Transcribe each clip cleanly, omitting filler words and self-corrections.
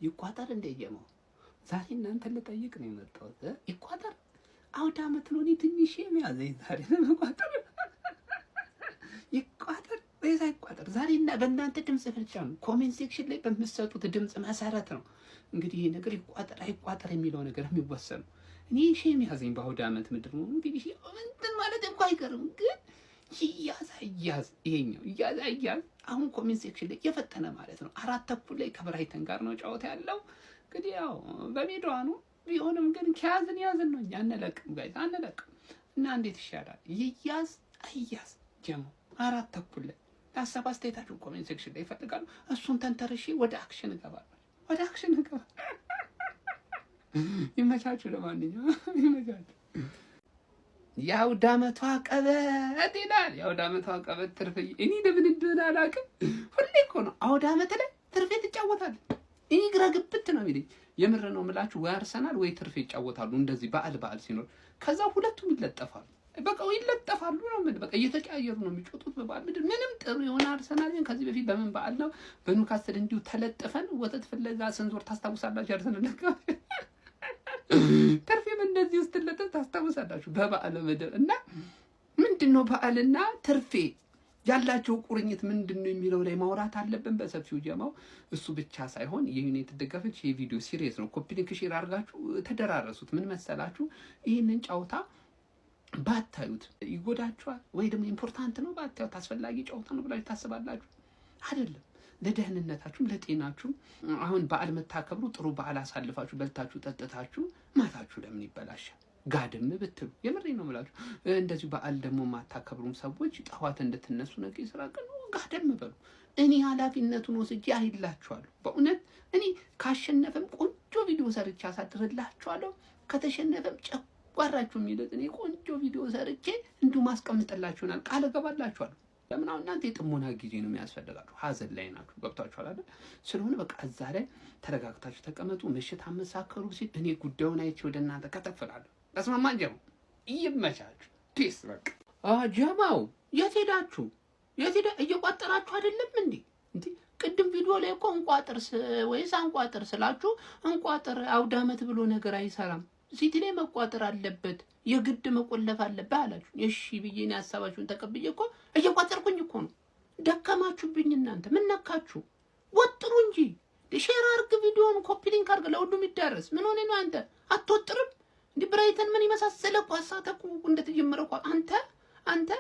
ይቋጠር እንደየመው ዛሬ እናንተን ልጠይቅ ነው የመጣሁት። ይቋጠር አውደ ዓመት ነው። እኔ ትንሽ የሚያዘኝ ዛሬ ለመቋጠር ይቋጠር ወይስ አይቋጠር? ዛሬ እና በእናንተ ድምጽ ብቻ ነው። ኮሜንት ሴክሽን ላይ በምትሰጡት ድምጽ መሰረት ነው እንግዲህ ይሄ ነገር ይቋጠር አይቋጠር የሚለው ነገር የሚወሰነው። እኔ ሼም ያዘኝ በአውደ ዓመት ምድር ነው እንግዲህ እንትን ማለት እንኳን አይቀርም፣ ግን ይያዝ ይሄኛው ይያዝ። አሁን ኮሜንት ሴክሽን ላይ እየፈተነ ማለት ነው። 4:30 ላይ ከብራይተን ጋር ነው ጨዋታ ያለው። እንግዲህ ያው በሜዳዋ ነው ቢሆንም ግን ከያዝን ያዝን ነው። እኛ አንለቅም ጋይስ አንለቅም። እና እንዴት ይሻላል? ይያዝ አይያዝ ጀሞ 4:30 ላይ ሀሳብ አስተያየታችሁን ኮሜንት ሴክሽን ላይ ይፈልጋሉ። እሱን ተንተርሼ ወደ አክሽን እገባለሁ። ይመቻችሁ። ለማንኛውም ይመቻችሁ። የአውደ ዓመቷ ቀበት ይላል። የአውደ ዓመቷ ቀበት ትርፍዬ፣ እኔ ለምን እንደሆነ አላውቅም። ሁሌ እኮ ነው አውደ ዓመት ላይ ትርፌ ትጫወታለች። እኔ ግራ ግብት ነው የሚለኝ። የምር ነው የምላችሁ። ወይ አርሰናል ወይ ትርፌ ይጫወታሉ እንደዚህ በዓል ሲኖር፣ ከዛ ሁለቱም ይለጠፋሉ። በቃ ይለጠፋሉ ነው ምን በቃ እየተቀያየሩ ነው የሚጮቱት በበዓል ምድር። ምንም ጥሩ የሆነ አርሰናል ግን ከዚህ በፊት በምን በዓል ነው በኒውካስትል እንዲሁ ተለጥፈን ወተት ፍለጋ ስንዞር ታስታውሳላችሁ? አርሰናል ትርፌም እንደዚህ ውስጥ ለጥፍ ታስታውሳላችሁ በበዓል ምድር። እና ምንድነው በዓልና ትርፌ ያላቸው ቁርኝት ምንድነው የሚለው ላይ ማውራት አለብን በሰፊው ጀማው። እሱ ብቻ ሳይሆን የዩናይትድ ደጋፊዎች የቪዲዮ ሲሪየስ ነው። ኮፒ ሊንክ ሼር አድርጋችሁ ተደራረሱት። ምን መሰላችሁ? ይህንን ጨዋታ ባታዩት ይጎዳችኋል ወይ ደግሞ ኢምፖርታንት ነው ባታዩት አስፈላጊ ጨዋታ ነው ብላችሁ ታስባላችሁ? አይደለም። ለደህንነታችሁም ለጤናችሁም አሁን በዓል መታከብሩ ጥሩ በዓል አሳልፋችሁ በልታችሁ ጠጥታችሁ ማታችሁ ለምን ይበላሻል? ጋድም ብትሉ የምሬ ነው የምላችሁ። እንደዚሁ በዓል ደግሞ ማታከብሩም ሰዎች ጠዋት እንድትነሱ ነገ ስራ ቀን ጋደም በሉ። እኔ ኃላፊነቱን ወስጄ አይላችኋለሁ። በእውነት እኔ ካሸነፈም ቆንጆ ቪዲዮ ሰርቼ አሳድርላችኋለሁ። ከተሸነፈም ጨጓራችሁ የሚልጥ እኔ ቆንጆ ቪዲዮ ሰርቼ እንዲሁ ማስቀምጥላችሁናል። ቃል እገባላችኋለሁ። ለምን አሁን እናንተ የጥሞና ጊዜ ነው የሚያስፈልጋችሁ። ሀዘን ላይ ናችሁ። ገብቷችኋል አይደል? ስለሆነ በቃ እዛ ላይ ተረጋግታችሁ ተቀመጡ። ምሽት አመሳከሩ ሲል እኔ ጉዳዩን አይቼ ወደ እናንተ ከተፍላለሁ። ተስማማን? ጀማው ይመቻችሁ። ፒስ በቃ ጀማው የት ሄዳችሁ? እየቋጠራችሁ አይደለም እንዴ? ቅድም ቪዲዮ ላይ እኮ እንቋጥር ወይስ አንቋጥር ስላችሁ እንቋጥር አውደ ዓመት ብሎ ነገር አይሰራም። ሲቲ ላይ መቋጠር አለበት፣ የግድ መቆለፍ አለበት አላችሁ። እሺ ብዬ ነው ሐሳባችሁን ተቀብዬ እኮ እየቋጠርኩኝ እኮ ነው። ደከማችሁብኝ እናንተ። ምን ነካችሁ? ወጥሩ እንጂ ሼር አርግ፣ ቪዲዮውን ኮፒ ሊንክ አርግ፣ ለሁሉም ይዳረስ። ምን ሆነ ነው አንተ አትወጥርም? እንዲ ብራይተን ምን ይመሳሰለ እኮ አሳተኩ እንደተጀመረ እኮ አንተ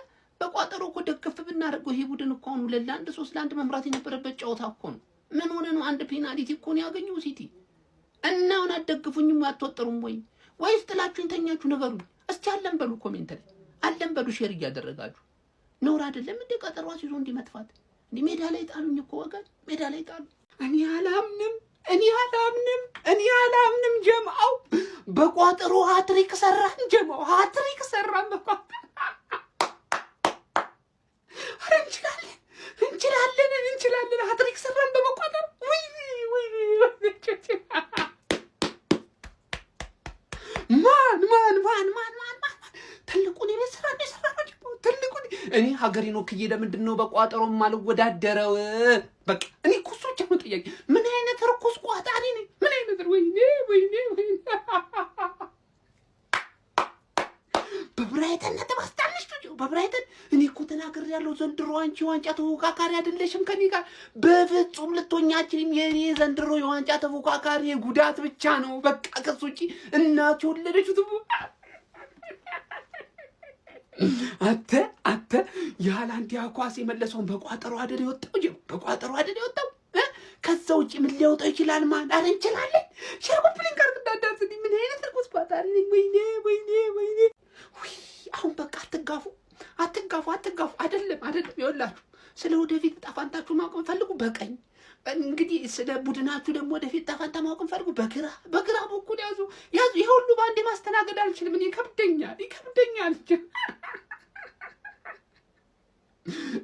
በቋጠሮ እኮ ደገፍ ብናደርገው ይሄ ቡድን እኮ አሁን 2-1 3-1 መምራት የነበረበት ጨዋታ እኮ ነው። ምን ሆነ ነው? አንድ ፔናልቲ እኮ ነው ያገኘው ሲቲ። እና አሁን አትደግፉኝም አትወጥሩም ወይስ ጥላችሁኝ ተኛችሁ? ነገሩኝ እስቲ። አለን በሉ ኮሜንት ላይ አለን በሉ ሼር እያደረጋችሁ። ነውር አይደለም እንደ ቀጠሯ ሲዞ እንዲመጥፋት እንዲ ሜዳ ላይ ጣሉኝ እኮ ወገን፣ ሜዳ ላይ ጣሉ። እኔ አላምንም ጀማው በቋጠሮ ሃትሪክ ሰራን። ጀማው ሃትሪክ ሰራን በቋጠሮ። እንችላለን ሃትሪክ ሰራን በቋጠሮ። ወይ ማን ትልቁን የሰራ ነው። ትልቁን እኔ ሀገሬን ወክዬ ለምንድን ነው በቋጠሮ የማልወዳደረው? በቃ እኔ እኮ እሱ ብቻ ነው ጥያቄ። ምን አይነት ርኩስ ቋጣሪ ነኝ? ምን አይነት ወይኔ በብራይተን ነጥብ አስጣልሽ ነው። በብራይተን እኔ እኮ ተናግሬያለሁ። ዘንድሮ አንቺ ዋንጫ ተፎካካሪ አይደለሽም ከኔ ጋር በፍጹም ልትሆኛችንም። የኔ ዘንድሮ የዋንጫ ተፎካካሪ ጉዳት ብቻ ነው። በቃ ከሱ ውጪ እናት ወለደችው ትቡ አተ የሃላንድ ኳስ የመለሰውን በቋጠሮ አይደል የወጣው ከዛ ውጪ ምን ሊያወጣው ይችላል? ማን አረ እንችላለን። ሸርኮፕሊን ጋር እንዳዳርስ ምን አይነት ርኩስ ቋጣሪ ነኝ? ወይኔ አሁን በቃ አትጋፉ። አይደለም ይኸውላችሁ፣ ስለ ወደፊት ጣፋንታችሁ ማወቅ ፈልጉ በቀኝ እንግዲህ ስለ ቡድናችሁ ደግሞ ወደፊት ጣፋንታ ማወቅ ፈልጉ በግራ በኩል ያዙ። ይሄ ሁሉ ባንዴ ማስተናገድ አልችልም። እኔ ይከብደኛል።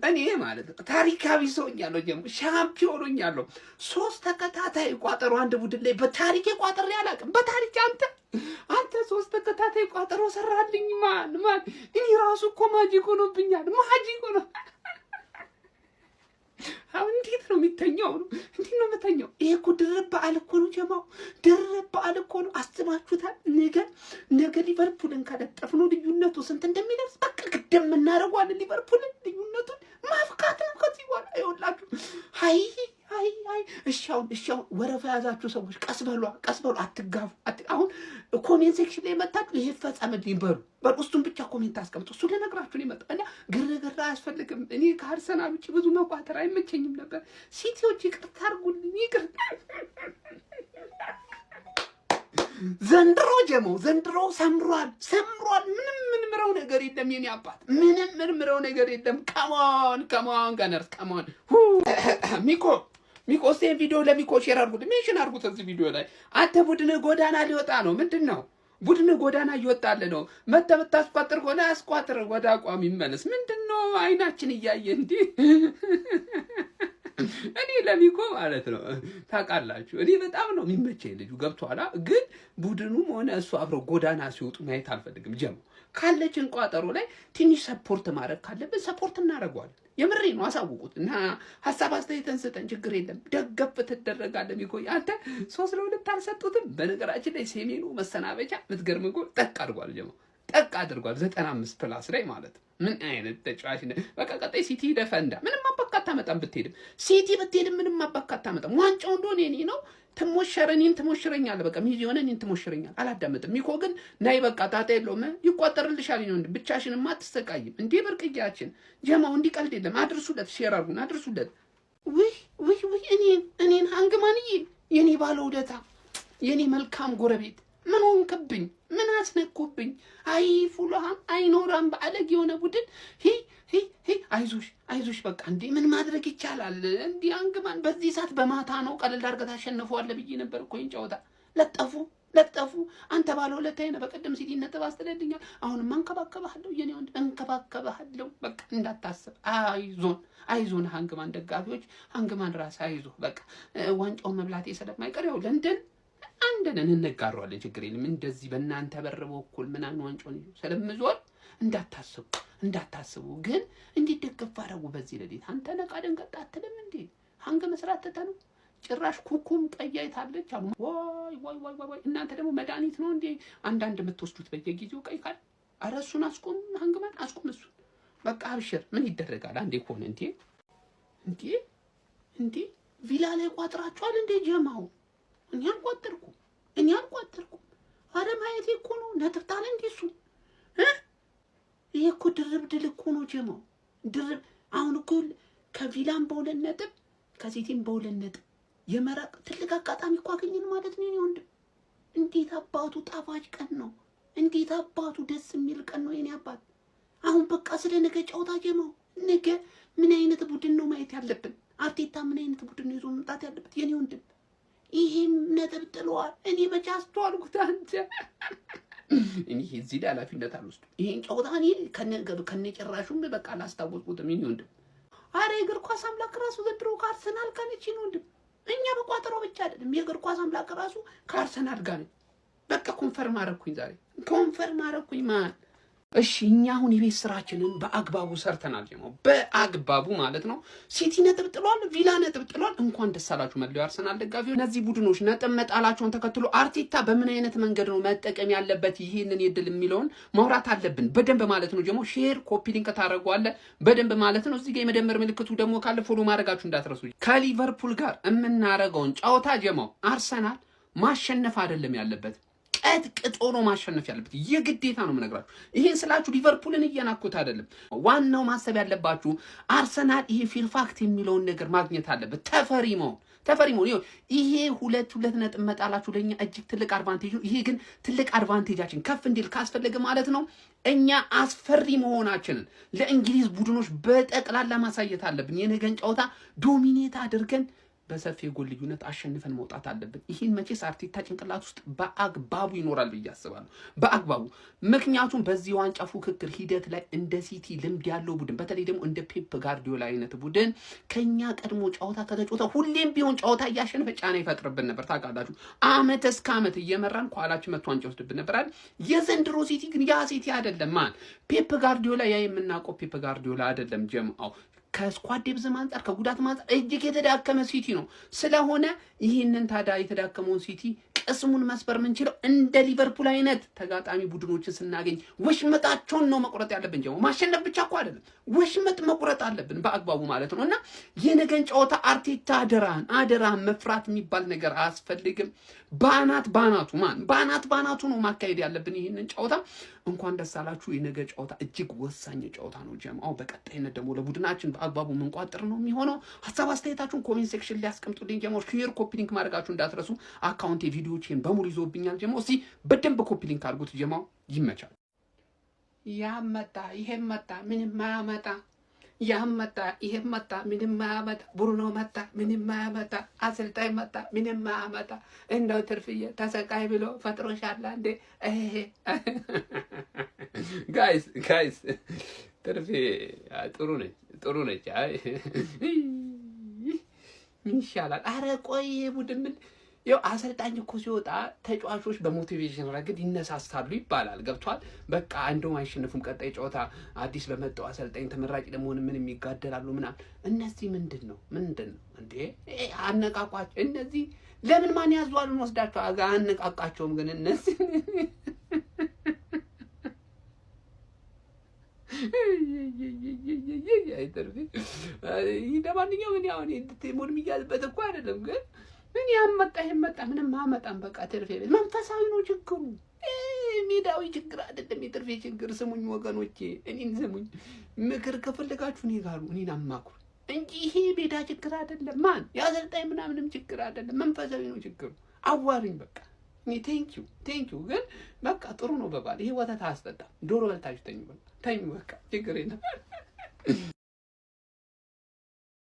እኔ ማለት ታሪካዊ ሰውኛለሁ፣ ጀምሮ ሻምፒዮን ሆኛለሁ። 3 ተከታታይ ቋጠሮ አንድ ቡድን ላይ በታሪክ ቋጠሮ አላውቅም። በታሪክ አንተ 3 ተከታታይ ቋጠሮ ሰራልኝ። ማን እኔ ራሱ እኮ ማጂክ ሆኖብኛል። ማጂክ ሆኖ አሁን እንዴት ነው የሚተኛው ነው። እንዴት ነው የምተኛው? ይሄ እኮ ድርብ በዓል እኮ ነው ጀማው፣ ድርብ በዓል እኮ ነው። አስባችሁታል? ነገ ሊቨርፑልን ከለጠፍነው ልዩነቱ ስንት እንደሚደርስ በቃ ግድም እናደርገዋለን። ሊቨርፑልን ልዩነቱን ማፍካት ነው ከዚህ በኋላ ይኸውላችሁ። አይ እሻውን ወረፋ ያዛችሁ ሰዎች ቀስ በሉ፣ አትጋፉ። አሁን ኮሜንት ሴክሽን ላይ መጣችሁ ይሄ ፈጸመልኝ በሉ እሱን ብቻ ኮሜንት አስቀምጡ። እሱ ልነግራችሁ ነው የመጣው እና ግርግር አያስፈልግም። እኔ ከአርሰናል ውጭ ብዙ መቋጠር አይመቸኝም ነበር። ሲቲዎች ይቅርታ አድርጉልኝ፣ ይቅርታ። ዘንድሮ ጀመው ዘንድሮ ሰምሯል። ምንም ምርምረው ነገር የለም የኔ አባት፣ ምንም ምርምረው ነገር የለም። ከማን ጋነርስ ከማን ሚኮ ሴን ቪዲዮ ለሚኮ ሼር አድርጉት፣ ሜንሽን አድርጉት እዚህ ቪዲዮ ላይ። አንተ ቡድን ጎዳና ሊወጣ ነው። ምንድን ነው ቡድን ጎዳና እየወጣለ ነው። መተምታስቋጥር ሆነ አስቋጥር፣ ወደ አቋም ይመለስ። ምንድን ነው አይናችን እያየ እንዴ? እኔ ለሚኮ ማለት ነው ታውቃላችሁ፣ እኔ በጣም ነው የሚመቸኝ ልጁ ገብቷላ። ግን ቡድኑም ሆነ እሱ አብረው ጎዳና ሲወጡ ማየት አልፈልግም። ጀሙ ካለችን ቋጠሮ ላይ ትንሽ ሰፖርት ማድረግ ካለብን ሰፖርት እናደርገዋለን። የምሬ ነው። አሳውቁት እና ሀሳብ አስተያየትን ስጠን፣ ችግር የለም። ደገፍ ትደረጋለህ። ሚኮ አንተ 3-2 አልሰጡትም። በነገራችን ላይ ሴሜኑ መሰናበቻ የምትገርም ጎል ጠቅ አድርጓል። ጀሙ ጠቅ አድርጓል 95 ፕላስ ላይ ማለት ምን አይነት ተጫዋች ነው። በቃ ቀጣይ ሲቲ ደፈንዳ ምንም አባካታ መጣም ብትሄድም ሲቲ ብትሄድም ምንም አባካታ መጣም ዋንጫው እንደሆነ እኔ ነው ትሞሸረኝን ትሞሽረኛለህ። በቃ ሚዚ ሆነ እኔን ትሞሽረኛል። አላዳመጥም። ሚኮ ግን ናይ በቃ ጣጣ የለውም ይቆጠርልሻል። ነው እንዴ ብቻሽንማ አትሰቃይም እንዴ? ብርቅያችን ጀማው እንዲቀልድ የለም። አድርሱለት፣ ሼር አድርጉን፣ አድርሱለት። ውይ እኔን ሃንግማንዬ የኔ ባለውለታ የኔ መልካም ጎረቤት ምን ሆንክብኝ? ምን አስነኩብኝ? አይ ፉልሃም አይኖራም በአለግ የሆነ ቡድን አይዞሽ በቃ እንዴ ምን ማድረግ ይቻላል? እንዴ አንግማን በዚህ ሰዓት በማታ ነው ቀለል አድርገህ ታሸንፈዋለህ ብዬ ነበር እኮ ጨዋታ ለጠፉ። አንተ ባለውለታዬ ነህ። በቀደም ሲቲ ነጥብ አስተዳድኛል። አሁንም አንከባከባለሁ የኔ ወንድ እንከባከባለሁ። በቃ እንዳታስብ። አይዞን ሃንግማን ደጋፊዎች፣ ሃንግማን ራስ አይዞ። በቃ ዋንጫውን መብላቴ ስለማይቀር ያው ለንደን አንደነን እንጋሯለን። ችግር የለም። እንደዚህ በእናንተ በር በኩል ምናምን ዋንጫውን ስለምዞር እንዳታስቡ። ግን እንዴት ደገፍ አደረጉ በዚህ ሌሊት። አንተ ነቃ ደንገጥ አትልም እንዴ? ሃንግ መስራት ተተኑ ጭራሽ ኩኩም ቀያይታለች አሉ። ወይ እናንተ ደግሞ መድኃኒት ነው እንዴ አንዳንድ የምትወስዱት በየጊዜው ቀይ ካል? ኧረ እሱን አስቁም፣ ሃንግማን አስቁም እሱን። በቃ አብሽር። ምን ይደረጋል አንዴ ከሆነ እንዴ ቪላ ላይ ቋጥራችኋል እንዴ ጀማው? እኔ አልቋጠርኩም። አረ ማየቴ እኮ ነው። ነጥብ ጣለ እንዴ እሱ? ይሄ እኮ ድርብ ድል እኮ ነው ጀማው፣ ድርብ። አሁን እኮ ከቪላም በሁለት ነጥብ ከሲቲም በሁለት ነጥብ የመራቅ ትልቅ አጋጣሚ እኮ አገኘን ማለት ነው። ወንድም እንዴት አባቱ ጣፋጭ ቀን ነው! እንዴት አባቱ ደስ የሚል ቀን ነው የኔ አባት። አሁን በቃ ስለ ነገ ጨዋታ ጀማው፣ ነገ ምን አይነት ቡድን ነው ማየት ያለብን? አርቴታ ምን አይነት ቡድን ነው ይዞ መምጣት ያለበት የኔ ወንድም? ይሄም ነጥብ ጥሏል። እኔ መቼ አስተዋልኩት? አንተ እኔ እዚህ ላይ ኃላፊነት አልወስድም። ይሄን ጨዋታ እኔ ከነጨራሹም በቃ አላስታወስኩትም የኔ ወንድም። አረ የእግር ኳስ አምላክ ራሱ ዘንድሮ ከአርሰናል ጋር ነች የኔ ወንድም። እኛ በቋጠሮ ብቻ አይደለም፣ የእግር ኳስ አምላክ ራሱ ከአርሰናል ጋር ነች። በቃ ኮንፈርም አደረኩኝ ዛሬ፣ ኮንፈርም አደረኩኝ ማን። እሺ እኛ አሁን የቤት ስራችንን በአግባቡ ሰርተናል ጀማው፣ በአግባቡ ማለት ነው። ሲቲ ነጥብ ጥሏል፣ ቪላ ነጥብ ጥሏል። እንኳን ደስ አላችሁ መላው አርሰናል ደጋፊዎች። እነዚህ ቡድኖች ነጥብ መጣላቸውን ተከትሎ አርቴታ በምን አይነት መንገድ ነው መጠቀም ያለበት ይሄንን የድል የሚለውን ማውራት አለብን በደንብ ማለት ነው ጀማው። ሼር ኮፒ ሊንክ ታደርጓለህ በደንብ ማለት ነው። እዚህ ጋር የመደመር ምልክቱ ደግሞ ካለ ፎሎ ማድረጋችሁ እንዳትረሱ። ከሊቨርፑል ጋር የምናረገውን ጨዋታ ጀማው አርሰናል ማሸነፍ አይደለም ያለበት፣ ቀጥቅጦ ነው ማሸነፍ ያለበት። የግዴታ ነው የምነግራችሁ። ይሄን ስላችሁ ሊቨርፑልን እየናኩት አይደለም። ዋናው ማሰብ ያለባችሁ አርሰናል ይሄ ፊልፋክት የሚለውን ነገር ማግኘት አለበት። ተፈሪ መሆን ይሄ ሁለት ነጥብ መጣላችሁ ለኛ እጅግ ትልቅ አድቫንቴጅ ነው። ይሄ ግን ትልቅ አድቫንቴጃችን ከፍ እንዲል ካስፈለገ ማለት ነው እኛ አስፈሪ መሆናችንን ለእንግሊዝ ቡድኖች በጠቅላላ ማሳየት አለብን። የነገን ጨዋታ ዶሚኔት አድርገን በሰፊ የጎል ልዩነት አሸንፈን መውጣት አለብን። ይህን መቼስ አርቴታ ጭንቅላት ውስጥ በአግባቡ ይኖራል ብዬ አስባለሁ። በአግባቡ ምክንያቱም በዚህ ዋንጫ ፉክክር ሂደት ላይ እንደ ሲቲ ልምድ ያለው ቡድን በተለይ ደግሞ እንደ ፔፕ ጋርዲዮላ አይነት ቡድን ከኛ ቀድሞ ጨዋታ ከተጫወተ ሁሌም ቢሆን ጨዋታ እያሸነፈ ጫና ይፈጥርብን ነበር። ታውቃላችሁ አመት እስከ አመት እየመራን ከኋላችን መቶ ዋንጫ ወስድብን ነበር አይደል? የዘንድሮ ሲቲ ግን ያ ሲቲ አይደለም። ማን ፔፕ ጋርዲዮላ ያ የምናውቀው ፔፕ ጋርዲዮላ አይደለም ጀምአው ከስኳድ ዴፕዝም አንጻር ከጉዳት አንጻር እጅግ የተዳከመ ሲቲ ነው። ስለሆነ ይህንን ታዲያ የተዳከመውን ሲቲ ቅስሙን መስበር የምንችለው እንደ ሊቨርፑል አይነት ተጋጣሚ ቡድኖችን ስናገኝ ወሽመጣቸውን ነው መቁረጥ ያለብን። ጀሞ ማሸነፍ ብቻ እኮ አይደለም፣ ወሽመጥ መቁረጥ አለብን በአግባቡ ማለት ነው። እና የነገን ጨዋታ አርቴታ አደራህን መፍራት የሚባል ነገር አያስፈልግም። ባናቱ ባናቱ ነው ማካሄድ ያለብን ይህንን ጨዋታ። እንኳን ደስ አላችሁ። የነገ ጨዋታ እጅግ ወሳኝ ጨዋታ ነው ጀማው። በቀጣይነት ደግሞ ለቡድናችን በአግባቡ ምንቋጥር ነው የሚሆነው። ሀሳብ አስተያየታችሁን ኮሜንት ሴክሽን ላይ አስቀምጡልኝ ጀማው። ሼር ኮፒ ሊንክ ማድረጋችሁ እንዳትረሱ። አካውንቴ ቪዲዮዎችን በሙሉ ይዞብኛል ጀማው። እስቲ በደንብ ኮፒ ሊንክ አድርጉት ጀማው። ይመቻል። ያም መጣ ይሄም መጣ ምንም ማያመጣ፣ ያም መጣ ይሄም መጣ ምንም ማያመጣ፣ ብሩኖ መጣ ምንም ማያመጣ፣ አሰልጣኝ መጣ ምንም ማያመጣ፣ እንደው ትርፍዬ ተሰቃይ ብሎ ፈጥሮሻል እንዴ? ጋይስ ትርፌ ጥሩ ነች። ምን ይሻላል? አረ ቆይ ቡድን ምን ያው አሰልጣኝ እኮ ሲወጣ ተጫዋቾች በሞቲቬሽን ረገድ ይነሳሳሉ ይባላል። ገብቷል። በቃ እንደውም አይሸነፉም። ቀጣይ ጨዋታ አዲስ በመጣው አሰልጣኝ ተመራጭ ለመሆን ምንም ይጋደላሉ ምናምን። እነዚህ ምንድን ነው እንዴ? አነቃቋቸው። እነዚህ ለምን ማን ያዟል እንወስዳቸው አነቃቃቸውም። ግን እነዚህ አይተርፊ ለማንኛውም እኔ አሁን ሞድ የሚያዝበት እኮ አይደለም ግን ምን ያመጣ ምንም ማመጣም። በቃ ትርፌ መንፈሳዊ ነው ችግሩ፣ ሜዳዊ ችግር አይደለም የትርፌ ችግር። ስሙኝ ወገኖቼ፣ እኔን ስሙኝ። ምክር ከፈለጋችሁ እኔ ጋር እኔን አማክሩ እንጂ ይሄ ሜዳ ችግር አይደለም። ማን ያሰልጣኝ ምናምንም ችግር አይደለም፣ መንፈሳዊ ነው ችግሩ። አዋሪኝ በቃ እኔ ቴንኪው ግን በቃ ጥሩ ነው በባል ይሄ ወተት አያስጠጣም። ዶሮ በልታችሁ ተኙ በቃ ችግር የለም።